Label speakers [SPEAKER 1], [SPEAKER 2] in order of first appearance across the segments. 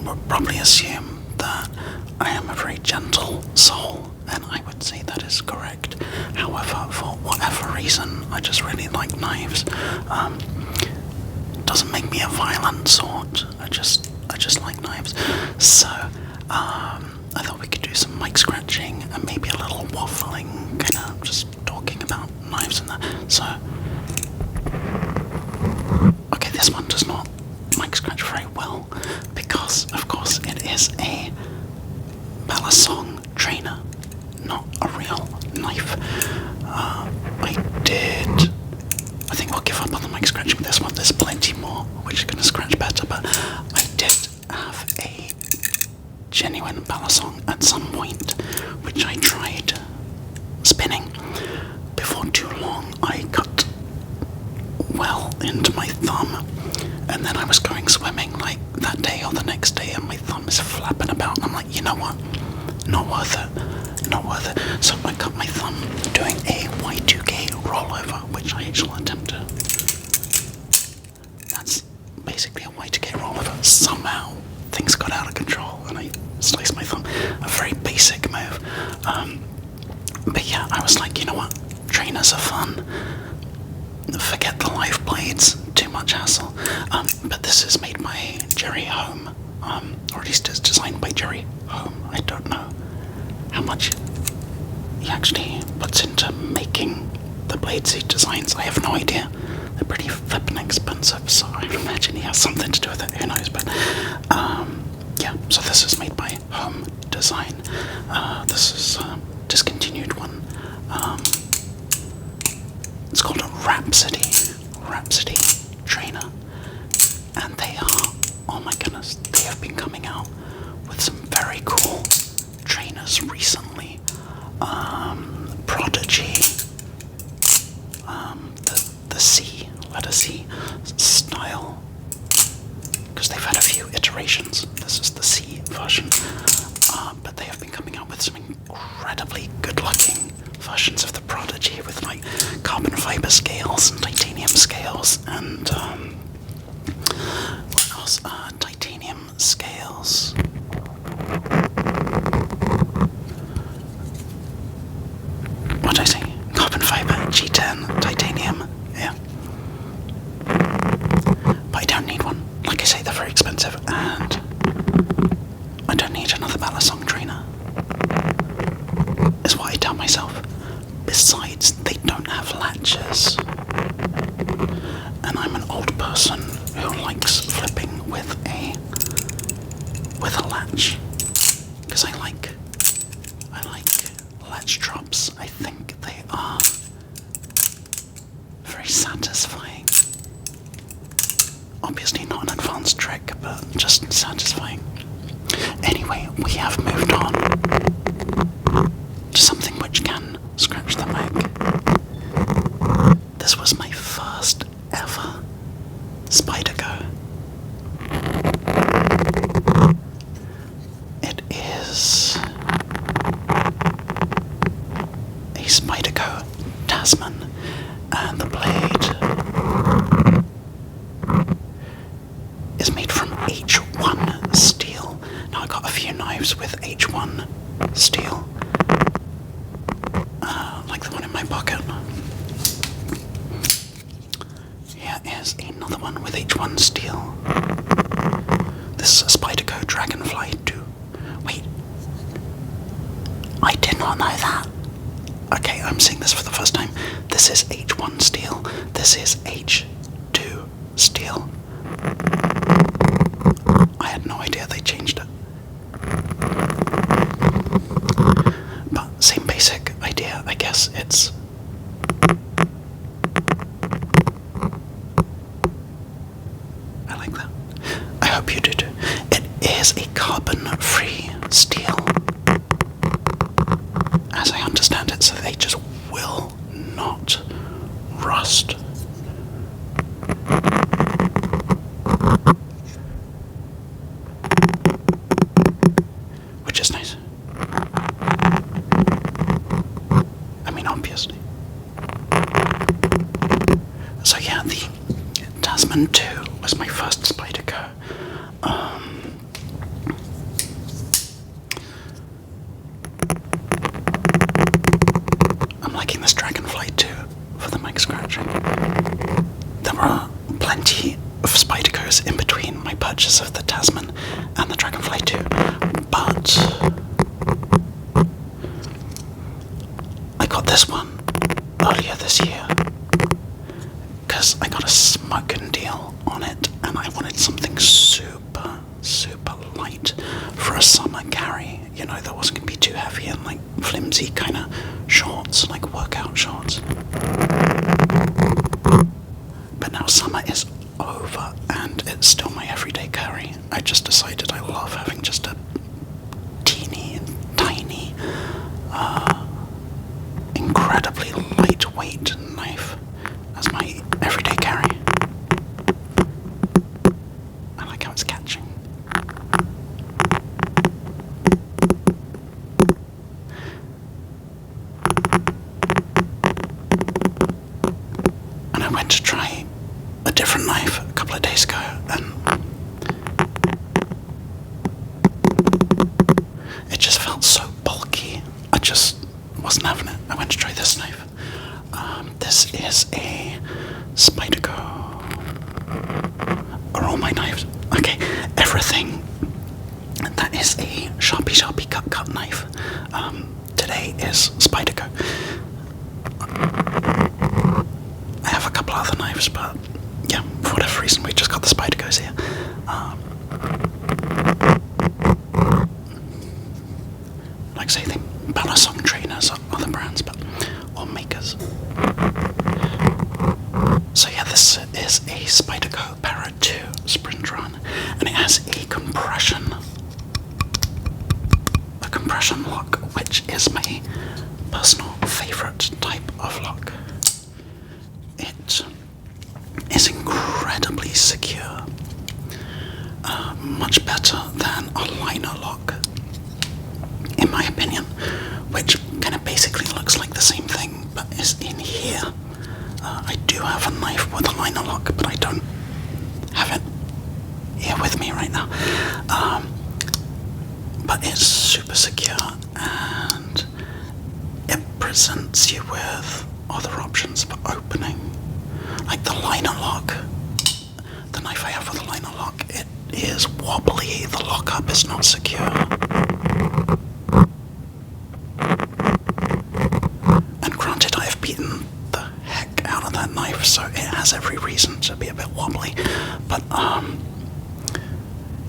[SPEAKER 1] would probably assume that I am a very gentle soul, and I would say that is correct. However, for whatever reason, I just really like knives. Doesn't make me a violent sort. I just like knives. So I thought we could do some mic scratching and maybe a little waffling, kind of just talking about knives and that. So okay, this one does not mic scratch very well because, of course, it is a Balisong trainer, not a real knife. I think we'll give up on the mic scratching with this one. There's plenty more which are going to scratch better, but I did have a genuine Balisong at some point, which I tried spinning. Before too long, I cut well into my thumb, and then I was going swimming like that day or the next day, and my thumb is flapping about, and I'm like, you know what? Not worth it. So I cut my thumb doing a Y2K rollover, which I shall attempt to. That's basically a Y2K rollover. Somehow things got out of control and I sliced my thumb. A very basic move. But yeah, I was like, you know what? Trainers are fun. Forget the live blades. Too much hassle. But this is made by Jerry Home. Or at least it's designed by Jerry Home. I don't know how much he actually puts into making the blades he designs. I have no idea. They're pretty flippin' expensive, so I imagine he has something to do with it. Who knows? But yeah. So this is made by Home Design. This is a discontinued one. It's called a Rhapsody trainer, and they are, oh my goodness, they have been coming out with some very cool trainers recently. Prodigy, the C, letter C style, because they've had a few iterations. This is the C version, but they have been coming out with some incredibly good-looking versions of the Prodigy with like carbon fiber scales and titanium scales and what else? Titanium scales. What did I say? Carbon fiber, G10, titanium. Yeah. But I don't need one. Like I say, they're very expensive, and I don't need another Balisong trainer. Is what I tell myself. Besides, they don't have latches. And I'm an old person who likes flipping with a latch. Because I like latch drops. I think they are very satisfying. Obviously not an advanced trick, but just satisfying. Anyway, we have moved on to something which can scratch the mic. This was my first ever Spyderco. It is a Spyderco Tasman, and the blade is made from H1 steel. Now I got a few knives with H1 steel, like the one in my pocket. Here is another one with H1 steel. This is a Spyderco Dragonfly 2. Wait, I did not know that. Okay, I'm seeing this for the first time. This is H1 steel. This is H2 steel. I had no idea they changed it. But same basic idea, I guess. It's I like that. I hope you do too. It is a carbon-free steel, as I understand it, so they just will not rust. Which is nice. I mean, obviously. So yeah, the Tasman 2 was my first Spyderco. Tasman and the Dragonfly too. But I got this one earlier this year because I got a smoking deal on it, and I wanted something super, super light for a summer carry. You know, that wasn't going to be too heavy and like flimsy kind of shorts, like workout shorts. But now summer is over and it's still my everyday carry. I just decided I love having just a teeny and tiny, incredibly lightweight knife as my everyday carry. I like how it's catching. And I went to try a different knife a couple of days ago, and it just felt so bulky. I just wasn't having it. I went to try this knife. This is a Spyderco. Are all my knives? Okay, everything that is a sharpie cut knife. Today is Spyderco. I have a couple other knives, but yeah, for whatever reason, we just got the Spydercos here. Like say the Balasong trainers or other brands, but or makers. So yeah, this is a Spyderco Para 2 Sprint Run, and it has a compression lock, which is my personal favourite type of lock. It is incredibly secure, much better than a liner lock, in my opinion, which kind of basically looks like the same thing but is in here. I do have a knife with a liner lock, but I don't have it here with me right now. But it's super secure, and it presents you with other options for opening. Like the liner lock, the knife I have with the liner lock, it is wobbly, the lockup is not secure. And granted, I have beaten the heck out of that knife, so it has every reason to be a bit wobbly. But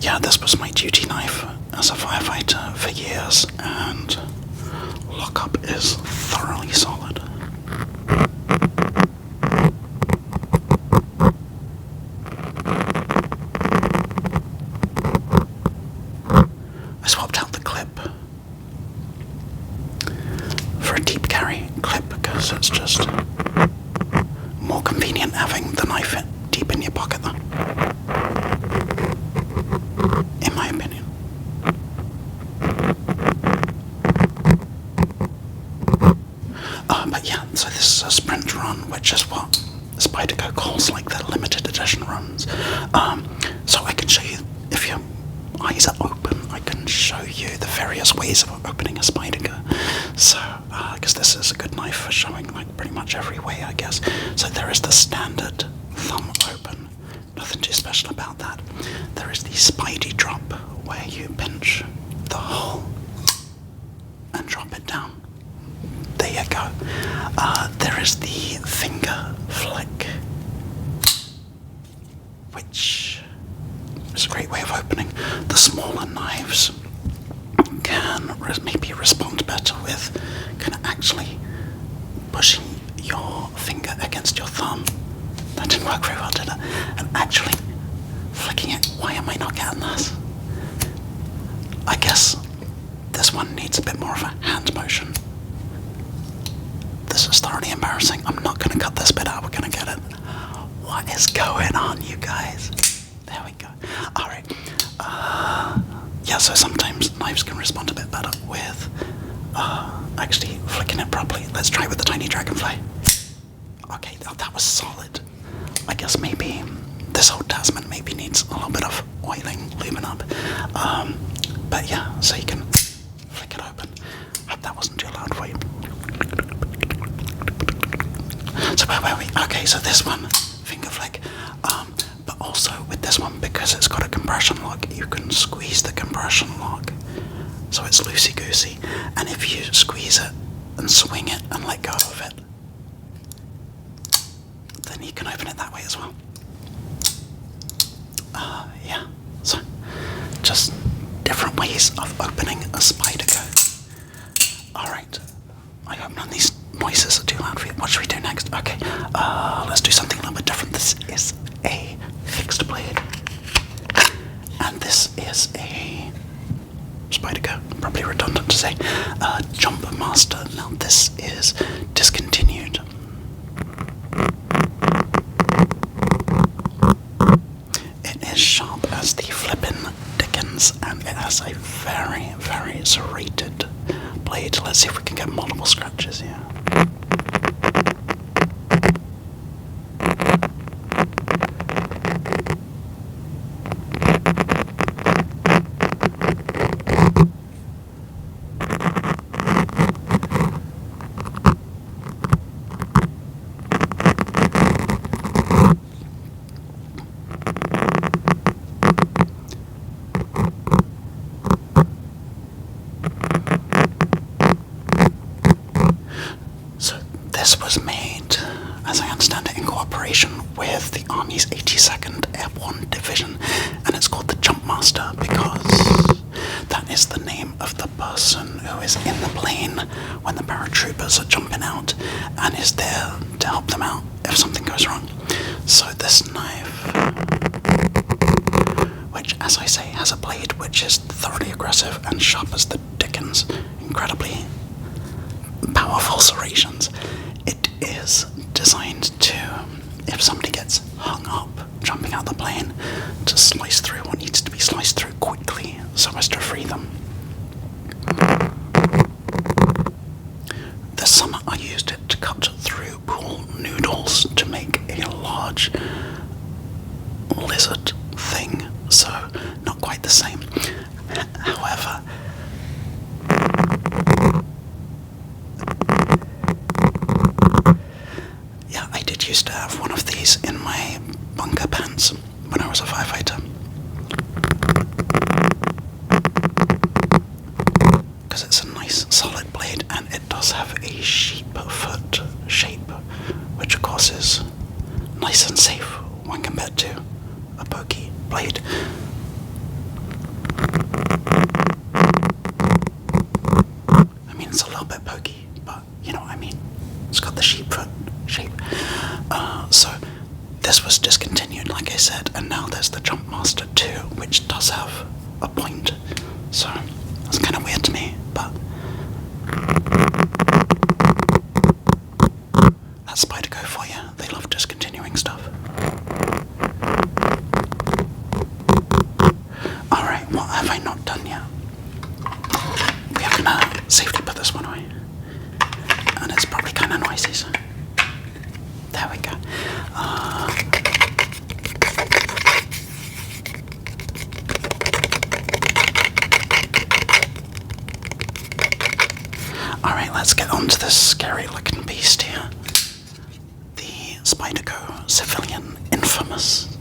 [SPEAKER 1] yeah, this was my duty knife as a firefighter for years, and lockup is thoroughly solid. I swapped out the clip for a deep carry clip because it's just more convenient having the knife deep in your pocket though, in my opinion. But yeah, so this is a sprint run, which is what Spyderco calls like their limited edition runs. So I can show you, if your eyes are open, I can show you the various ways of opening a Spyderco. So, because this is a good knife for showing like pretty much every way, I guess. So there is the standard thumb open, nothing too special about that. There is the Spidey drop, where you pinch the hole and drop it down. There you go. There is the finger flick, which is a great way of opening. The smaller knives can maybe respond better with kind of actually pushing your finger against your thumb. That didn't work very well, did it? And actually flicking it. Why am I not getting this? I guess this one needs a bit more of a hand motion. This is thoroughly embarrassing. I'm not going to cut this bit out. We're going to get it. What is going on, you guys? There we go. Alright. Yeah, so sometimes knives can respond a bit better with actually flicking it properly. Let's try with the tiny dragonfly. Okay, that was solid. I guess maybe this old Tasman maybe needs a little bit of oiling, lubing up. But yeah, so you can flick it open. Hope that wasn't too loud for you. So where were we? Okay, so this one, finger flick. But also with this one, because it's got a compression lock, you can squeeze the compression lock so it's loosey-goosey, and if you squeeze it and swing it and let go of it, then you can open it that way as well. Yeah, so just different ways of opening a Spyderco. Alright, I hope none of these noises are too loud for you. What should we do next? Okay, let's do something a little bit different. This is a fixed blade, and this is a Spyderco, probably redundant to say, Jump Master. Now this is discontinued. It is sharp as the flippin' dickens, and it has a very, very serrated blade. Let's see if we can get multiple scratches here. This was made, as I understand it, in cooperation with the Army's 82nd Airborne Division, and it's called the Jump Master because that is the name of the person who is in the plane when the paratroopers are jumping out and is there to help them out if something goes wrong. So this knife, which, as I say, has a blade which is thoroughly aggressive and sharp as the dickens, incredibly powerful serrations. It is designed to, if somebody gets hung up jumping out the plane, to slice through what needs to be sliced through quickly so as to free them. This summer I used it to cut through pool noodles to make a large lizard thing, so not quite the same. However, yeah, I did used to have one of these in my bunker pants when I was a firefighter, because it's a nice solid blade and it does have a sheep foot shape, which of course is nice and safe when compared to a pokey blade. I mean, it's a little bit pokey, but you know what I mean. It's got the sheep foot shape. So this was discontinued, like I said, and now there's the Jump Master 2, which does have a point. So that's kind of weird to me, but that's Spyderco for you. They love discontinuing stuff. Alright, what have I not done yet? We are gonna safely put this one away. And it's probably kind of noisy, so there we go. Alright, let's get on to this scary looking beast here. The Spyderco Civilian, infamous,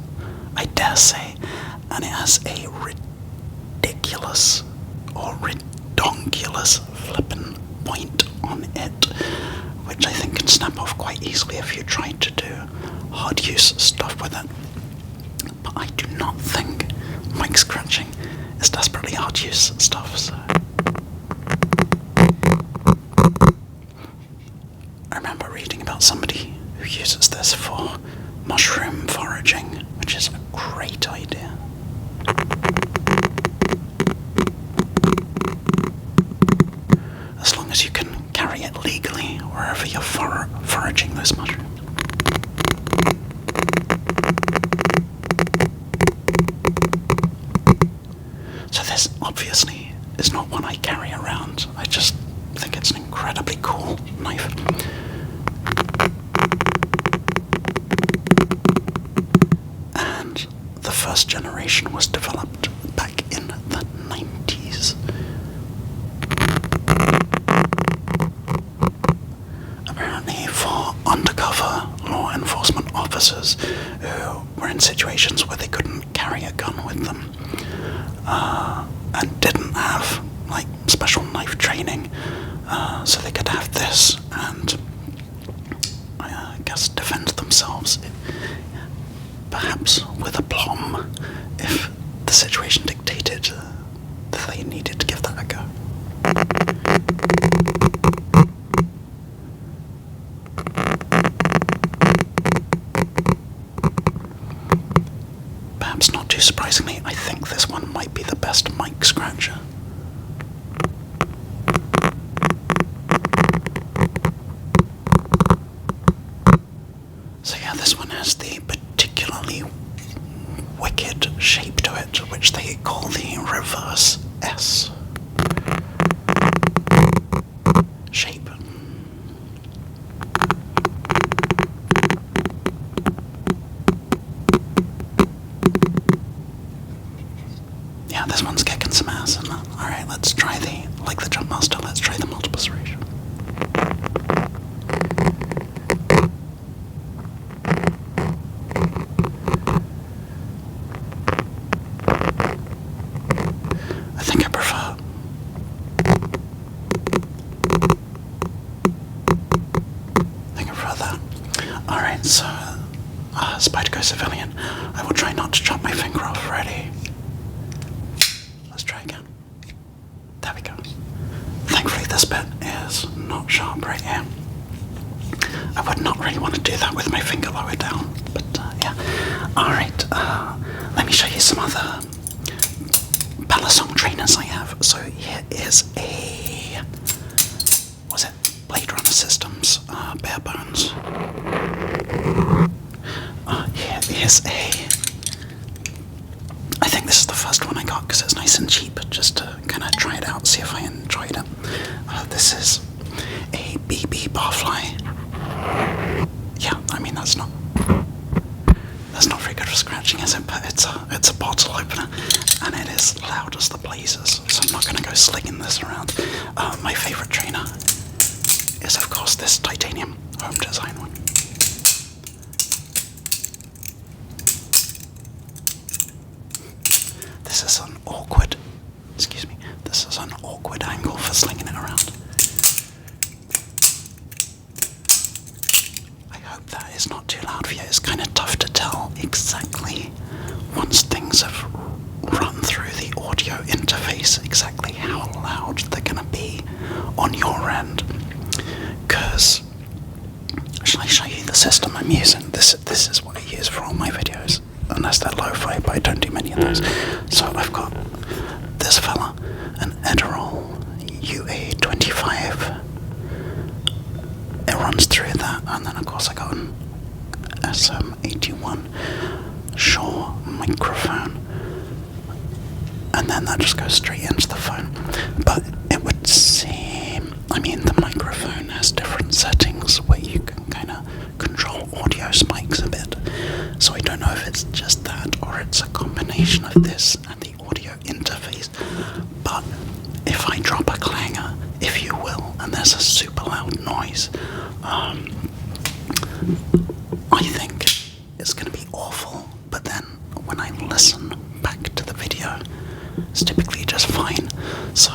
[SPEAKER 1] I dare say, and it has a ridiculous or redonkulous flippin' point on it, which I think can snap off quite easily if you try to do hard use stuff with it. But I do not think mic scratching is desperately hard use stuff, so I remember reading about somebody who uses this for mushroom foraging, which is a great idea. As long as you can carry it legally wherever you're foraging those mushrooms. So this obviously is not one I carry around. I just think it's an incredibly cool knife. And the first generation was developed back in the 90s. Apparently for undercover law enforcement officers who were in situations where they couldn't carry a gun with them, and didn't have like special knife training, so they could have this and I guess defend themselves, perhaps with aplomb, if the situation dictated that they needed to give that a go. Perhaps not too surprisingly, I think this one might be the best mic scratcher. So yeah, this one has the particularly wicked shape to it, which they call the reverse S shape. Yeah, this one's kicking some ass, isn't it? Alright, let's try like the Jump Master, let's try the multiple serration. I think I prefer that. Alright, so Spyderco Civilian. I will try not to chop my finger off. Ready? Let's try again. There we go. Thankfully this bit is not sharp right here. I would not really want to do that with my finger lower down, but yeah. Alright, let me show you some other Balisong trainers I have. So here is a, was it Blade Runner Systems, bare bones. Here is a, I think this is the first one I got because it's nice and cheap, just to kind of try it out, see if I enjoyed it. This is a BB barfly. Yeah, I mean that's not very good for scratching, is it? But it's a bottle opener, and it is loud as the blazes. So I'm not going to go slinging this around. My favourite trainer is, of course, this titanium home design one. This is an awkward, excuse me. This is an awkward angle for slinging it around. Hope that is not too loud for you. It's kind of tough to tell exactly, once things have run through the audio interface, exactly how loud they're going to be on your end. Because, shall I show you the system I'm using? This is what I use for all my videos, unless they're lo-fi, but I don't do many of those. So I've got this fella, an Edirol UA25. It runs through that, and then of course I got an SM81 Shure microphone, and then that just goes straight into the phone. But it would seem, I mean, the microphone has different settings where you can kind of control audio spikes a bit, so I don't know if it's just that or it's a combination of this and the audio interface. But if I drop a clanger, if you will, and there's a super loud noise, I think it's going to be awful, but then when I listen back to the video, it's typically just fine. So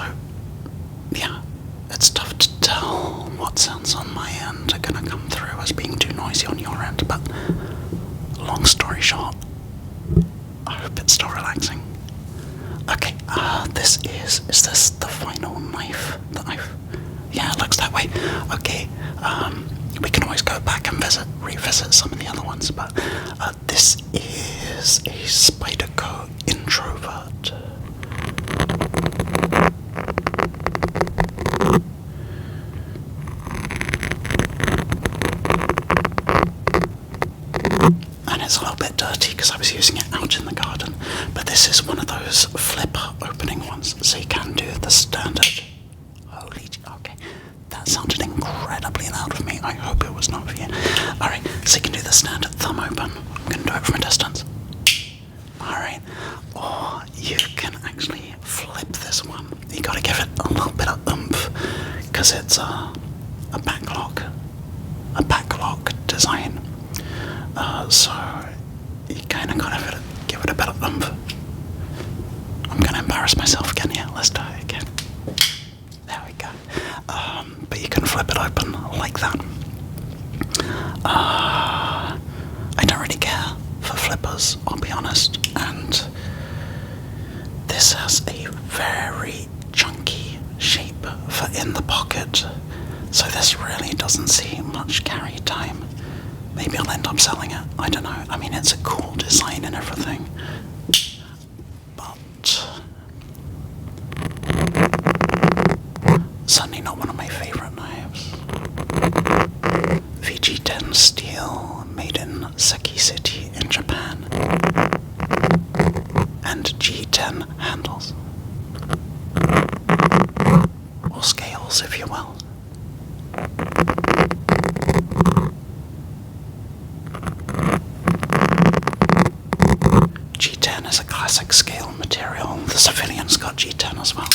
[SPEAKER 1] yeah, it's tough to tell what sounds on my end are going to come through as being too noisy on your end, but long story short, I hope it's still relaxing. Okay, is this the final knife that yeah, it looks that way. Okay, we can always go back and revisit some of the other ones, but this is a Spyderco Introvert. And it's a little bit dirty because I was using it out in the garden, but this is one of those flipper opening ones, so you can do the standard. Okay, that sounded incredibly loud for me. I hope it was not for you. Alright, so you can do the standard thumb open. I'm going to do it from a distance. Alright, or you can actually flip this one. You got to give it a little bit of oomph because it's a backlock design. So you kind of got to give it a bit of oomph. I'm going to embarrass myself again here. Let's do it again. There we go. But you can flip it open like that. I don't really care for flippers, I'll be honest, and this has a very chunky shape for in the pocket, so this really doesn't see much carry time. Maybe I'll end up selling it, I don't know. I mean, it's a cool design and everything, but certainly not one of my favourite knives. VG10 steel, made in Seki City in Japan, and G10 handles, or scales if you will. G10 is a classic scale material. The Civilian's got G10 as well.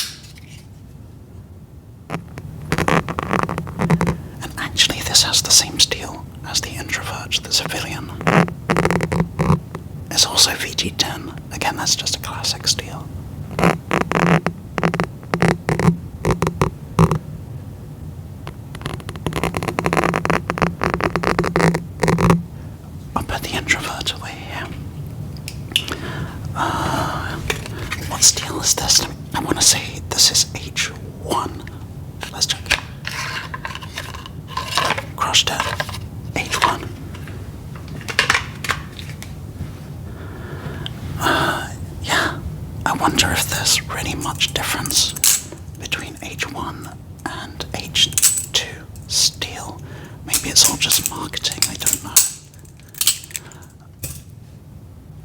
[SPEAKER 1] And actually this has the same steel as the Introvert. The Civilian is also VG10. Again, that's just a classic steel. I'll put the Introvert away here. What steel is this? I want to say this is H1. Let's check. Crushed it. H1. Yeah. I wonder if there's really much difference between H1 and H2 steel. Maybe it's all just marketing, I don't know.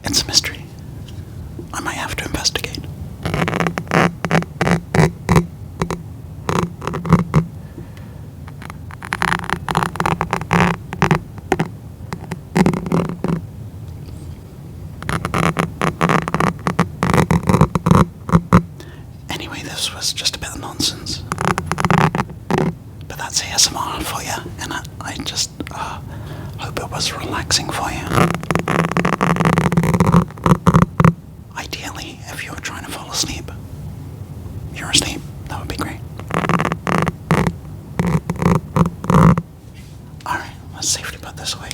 [SPEAKER 1] It's a mystery. I might have to investigate. Anyway, this was just a bit of nonsense. But that's ASMR for you, and I just hope it was relaxing for you. Ideally, if you were trying to fall asleep, you're asleep, that would be great. Alright, let's safely put this away.